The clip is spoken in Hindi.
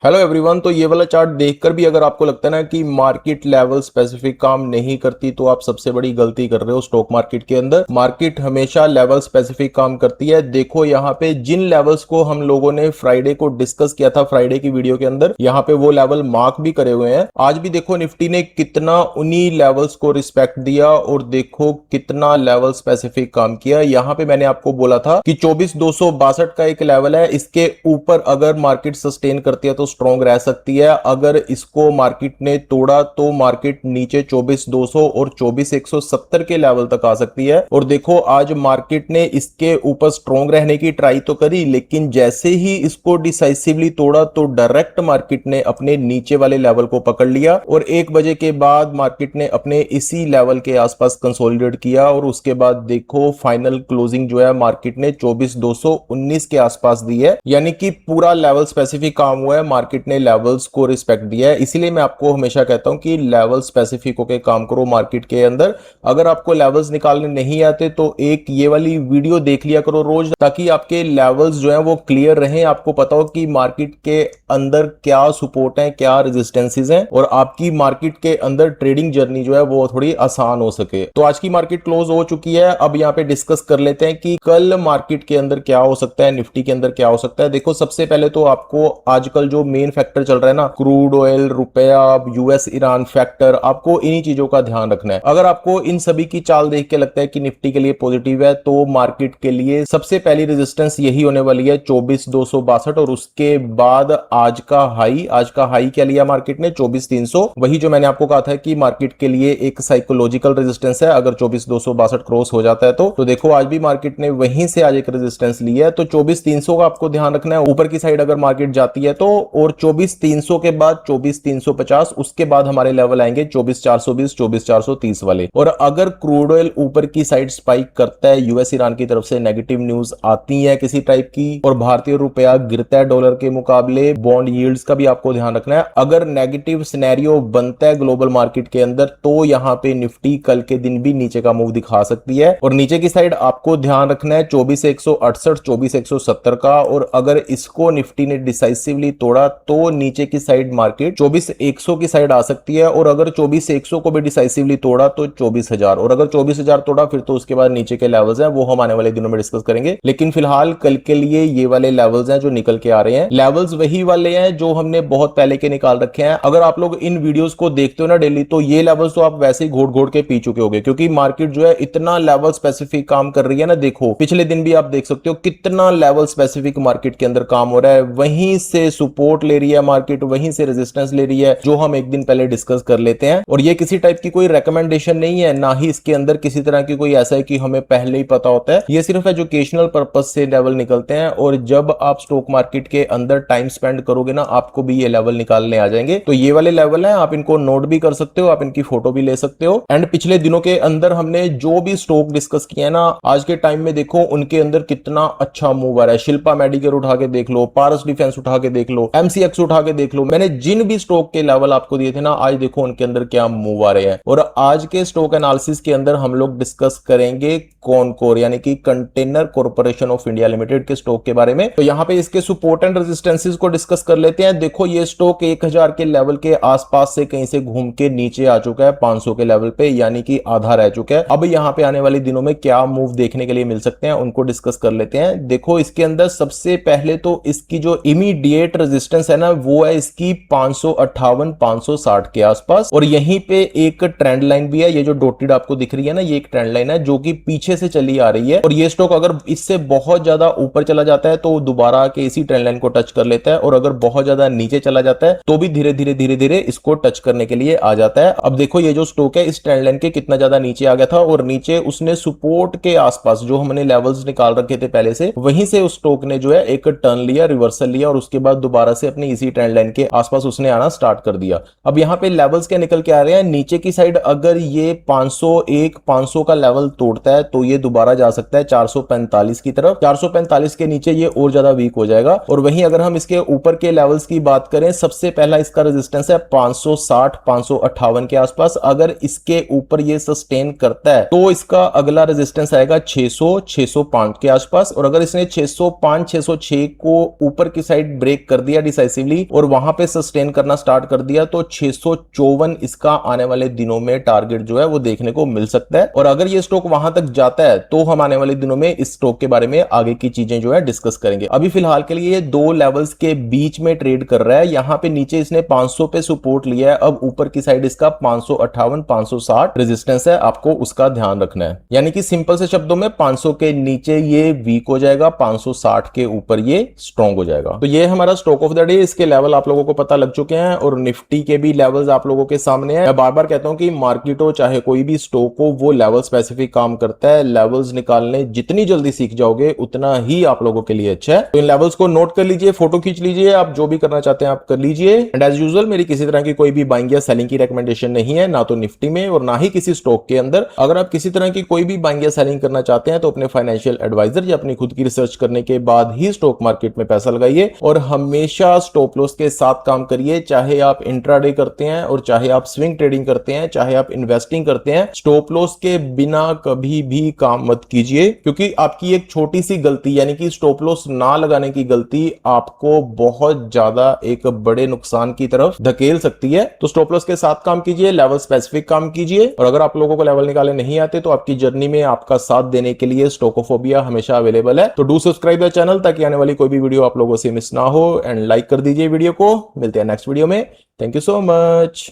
Hello everyone. तो ये वाला चार्ट देखकर भी अगर आपको लगता है ना कि मार्केट लेवल स्पेसिफिक काम नहीं करती तो आप सबसे बड़ी गलती कर रहे हो। स्टॉक मार्केट के अंदर मार्केट हमेशा लेवल स्पेसिफिक काम करती है। देखो यहाँ पे जिन लेवल्स को हम लोगों ने फ्राइडे को डिस्कस किया था फ्राइडे की वीडियो के अंदर, यहाँ पे वो लेवल मार्क भी करे हुए हैं। आज भी देखो निफ्टी ने कितना उन्हीं लेवल्स को रिस्पेक्ट दिया और देखो कितना लेवल स्पेसिफिक काम किया। यहाँ पे मैंने आपको बोला था कि 24,262 का एक लेवल है, इसके ऊपर अगर मार्केट सस्टेन करती है तो स्ट्रॉन्ग रह सकती है। अगर इसको मार्केट ने तोड़ा तो मार्केट नीचे 24,200 और 24,170 के लेवल तक आ सकती है। और देखो आज मार्केट ने इसके ऊपर स्ट्रॉन्ग रहने की ट्राई तो करी, लेकिन जैसे ही इसको डिसाइसिवली तोड़ा तो डायरेक्ट मार्केट ने अपने नीचे वाले लेवल को पकड़ लिया और 1 बजे के बाद मार्केट ने अपने इसी लेवल के आसपास कंसोलिडेट किया। और उसके बाद देखो फाइनल क्लोजिंग जो है मार्केट ने 24,219 के आसपास दी है, यानी कि पूरा लेवल स्पेसिफिक काम हुआ है। मार्केट ने लेवल्स को रिस्पेक्ट दिया है। इसीलिए मैं आपको हमेशा कहता हूं कि लेवल स्पेसिफिक होकर काम करो मार्केट के अंदर। अगर आपको लेवल्स निकालने नहीं आते तो एक ये वाली वीडियो देख लिया करो रोज, ताकि आपके लेवल्स जो हैं वो क्लियर रहें। आपको पता हो कि मार्केट के अंदर क्या सपोर्ट है, क्या रेजिस्टेंसेस हैं, और आपकी मार्केट के अंदर ट्रेडिंग जर्नी जो है वो थोड़ी आसान हो सके। तो आज की मार्केट क्लोज हो चुकी है। अब यहाँ पे डिस्कस कर लेते हैं कि कल मार्केट के अंदर क्या हो सकता है, निफ्टी के अंदर क्या हो सकता है। देखो सबसे पहले तो आपको आजकल जो मेन फैक्टर चल रहा है ना, क्रूड ऑयल, रुपया, यूएस ईरान फैक्टर, आपको इन्हीं चीजों का ध्यान रखना है। अगर आपको इन सभी की चाल देख के लगता है कि निफ्टी के लिए पॉजिटिव है तो मार्केट के लिए सबसे पहली रेजिस्टेंस यही होने वाली है 24,262 और उसके बाद आज का हाई क्या लिया मार्केट ने 24,300। वही जो मैंने आपको कहा था कि मार्केट के लिए एक साइकोलॉजिकल रेजिस्टेंस है। अगर 24,262 क्रॉस हो जाता है तो देखो आज भी मार्केट ने वहीं से आज एक रेजिस्टेंस ली है। तो 24,300 का आपको ध्यान रखना है। ऊपर की साइड अगर मार्केट जाती है तो, और 24,300 के बाद 24,350, उसके बाद हमारे लेवल आएंगे 24,420 24,430 वाले। और अगर क्रूड ऑयल ऊपर की साइड स्पाइक करता है, यूएस ईरान की तरफ से नेगेटिव न्यूज आती है किसी टाइप की, और भारतीय रुपया गिरता है डॉलर के मुकाबले, बॉन्ड यील्ड्स का भी आपको ध्यान रखना है। अगर नेगेटिव सिनेरियो बनता है ग्लोबल मार्केट के अंदर तो यहां पे निफ्टी कल के दिन भी नीचे का मूव दिखा सकती है। और नीचे की साइड आपको ध्यान रखना है 24,168 24,170 का। और अगर इसको निफ्टी ने डिसाइसिवली तोड़ा तो नीचे की साइड मार्केट 24,100 की साइड आ सकती है। और अगर 24,100 को भी डिसाइसिवली तोड़ा तो 24,000, और अगर 24,000 तोड़ा फिर तो उसके बाद नीचे के लेवल्स हैं वो हम आने वाले दिनों में डिस्कस करेंगे। लेकिन फिलहाल कल के लिए ये वाले लेवल्स हैं जो निकल के आ रहे हैं। लेवल्स वही वाले हैं जो हमने बहुत पहले के निकाल रखे हैं। अगर आप लोग इन वीडियोस को देखते हो ना डेली, तो ये लेवल्स तो आप वैसे ही घोड़ घोड़ के पी चुके होंगे, क्योंकि मार्केट जो है इतना लेवल स्पेसिफिक काम कर रही है ना। देखो पिछले दिन भी आप देख सकते हो कितना लेवल स्पेसिफिक मार्केट के अंदर काम हो रहा है। वहीं से सपोर्ट ले रही है मार्केट, वहीं से रेजिस्टेंस ले रही है, जो हम एक दिन पहले डिस्कस कर लेते हैं। और ये किसी टाइप की कोई रेकमेंडेशन नहीं है, ना ही इसके अंदर किसी तरह की कोई ऐसा है कि हमें पहले ही पता होता है। ये सिर्फ एजुकेशनल पर्पज से लेवल निकलते हैं। और जब आप स्टॉक मार्केट के अंदर टाइम स्पेंड करोगे ना, आपको भी ये लेवल निकालने आ जाएंगे। तो ये वाले लेवल है, आप इनको नोट भी कर सकते हो, आप इनकी फोटो भी ले सकते हो। एंड पिछले दिनों के अंदर हमने जो भी स्टॉक डिस्कस किया है ना, आज के टाइम में देखो उनके अंदर कितना अच्छा मूव आ रहा है। शिल्पा मेडिकेयर उठा के देख लो, पारस डिफेंस उठा के देख लो, एमसीएक्स उठा के देख लो। मैंने जिन भी स्टॉक के लेवल आपको दिए थे ना, आज देखो उनके अंदर क्या मूव आ रहे हैं। और आज के स्टॉक एनालिसिस के अंदर हम लोग डिस्कस करेंगे कॉनकोर यानी कि container corporation of India limited के स्टॉक के बारे में। तो यहां पे इसके सपोर्ट एंड रेजिस्टेंसेस को डिस्कस कर लेते हैं। देखो ये स्टॉक 1000 के लेवल के आसपास से कहीं से घूम के नीचे आ चुका है 500 के लेवल पे, यानी कि आधा रह चुका है। अब यहां पे आने वाले दिनों में क्या मूव देखने के लिए मिल सकते हैं उनको डिस्कस कर लेते हैं। देखो इसके अंदर सबसे पहले तो इसकी जो इमीडिएट रेजिस्टेंस है ना, वो है इसकी 558 560 के आसपास। और यहीं पे एक ट्रेंड लाइन भी है, ये जो डॉटेड आपको दिख रही है ना, ये एक ट्रेंड लाइन है जो कि पीछे से चली आ रही है। और ये स्टॉक अगर इससे बहुत ज्यादा ऊपर चला जाता है तो दोबारा आके इसी ट्रेंड लाइन को टच कर लेता है, और अगर बहुत ज्यादा नीचे चला जाता है तो भी धीरे धीरे इसको टच करने के लिए आ जाता है। अब देखो ये जो स्टॉक है इस ट्रेंड लाइन के कितना ज्यादा नीचे आ गया था, और नीचे उसने सपोर्ट के आसपास जो हमने लेवल्स निकाल रखे थे पहले से, वहीं से उस स्टॉक ने जो है एक टर्न लिया, रिवर्सल लिया, और उसके बाद दोबारा से अपनी इसी ट्रेंड लाइन के आसपास उसने आना स्टार्ट कर दिया। अब यहाँ पे लेवल्स क्या निकल के आ रहे हैं, नीचे की साइड अगर ये 501 500 का लेवल तोड़ता है तो ये दोबारा जा सकता है 445 की तरफ। 445 के नीचे ये और ज्यादा वीक हो जाएगा। और वहीं अगर हम इसके ऊपर के लेवल्स की बात करें, सबसे पहला इसका रेजिस्टेंस है 560 558 के आसपास। अगर इसके ऊपर ये सस्टेन करता है तो इसका अगला रेजिस्टेंस आएगा 600 605 के आसपास। और अगर इसने 605 606 को ऊपर की साइड ब्रेक कर दिया डिसाइसिवली और वहां पे सस्टेन करना स्टार्ट कर दिया तो 654 इसका आने वाले दिनों में टारगेट जो है वो देखने को मिल सकता है। और अगर ये स्टॉक वहां तक जाता है तो हम आने वाले दिनों में इस स्टॉक के बारे में आगे की चीजें जो है डिस्कस करेंगे। अभी फिलहाल के लिए ये दो लेवल्स के बीच में ट्रेड कर रहा है। यहां पे नीचे इसने 500 पे सपोर्ट लिया है, अब ऊपर की साइड इसका 558 560 रेजिस्टेंस है, आपको उसका ध्यान रखना है। यानी कि सिंपल से शब्दों में 500 के नीचे ये वीक हो जाएगा, 560 के ऊपर ये स्ट्रॉन्ग हो जाएगा। तो ये हमारा स्टॉक ऑफ द डे, इसके लेवल आप लोगों को पता लग चुके हैं और निफ्टी के भी लेवल्स आप लोगों के सामने है। मैं बार बार कहता हूं कि मार्केट हो चाहे कोई भी स्टॉक हो, वो लेवल स्पेसिफिक काम करता है। लेवल्स निकालने जितनी जल्दी सीख जाओगे उतना ही आप लोगों के लिए अच्छा है। तो इन लेवल्स को नोट कर लीजिए, फोटो खींच लीजिए, आप जो भी करना चाहते हैं आप कर लीजिए। एंड एज यूजुअल मेरी किसी तरह की कोई भी बाइंग या सेलिंग की रिकमेंडेशन नहीं है, ना तो निफ्टी में और ना ही किसी स्टॉक के अंदर। अगर आप किसी तरह की कोई भी बाइंग या सेलिंग करना चाहते हैं तो अपने फाइनेंशियल एडवाइजर या अपनी खुद की रिसर्च करने के बाद ही स्टॉक मार्केट में पैसा लगाइए और हमेशा स्टॉप लॉस के साथ काम करिए। चाहे आप इंट्राडे करते हैं और चाहे आप स्विंग ट्रेडिंग करते हैं, चाहे आप इन्वेस्टिंग करते हैं, स्टॉप लॉस के बिना कभी भी काम मत कीजिए, क्योंकि आपकी एक छोटी सी गलती यानी कि स्टॉप लॉस ना लगाने की गलती आपको बहुत ज्यादा एक बड़े नुकसान की तरफ धकेल सकती है। तो स्टॉप लॉस के साथ काम कीजिए, लेवल स्पेसिफिक काम कीजिए। और अगर आप लोगों को लेवल निकाले नहीं आते तो आपकी जर्नी में आपका साथ देने के लिए स्टॉकोफोबिया हमेशा अवेलेबल है। तो डू सब्सक्राइब द चैनल ताकि आने वाली कोई भी वीडियो आप लोगों से मिस ना हो। एंड लाइक कर दीजिए वीडियो को। मिलते हैं नेक्स्ट वीडियो में। Thank you so much.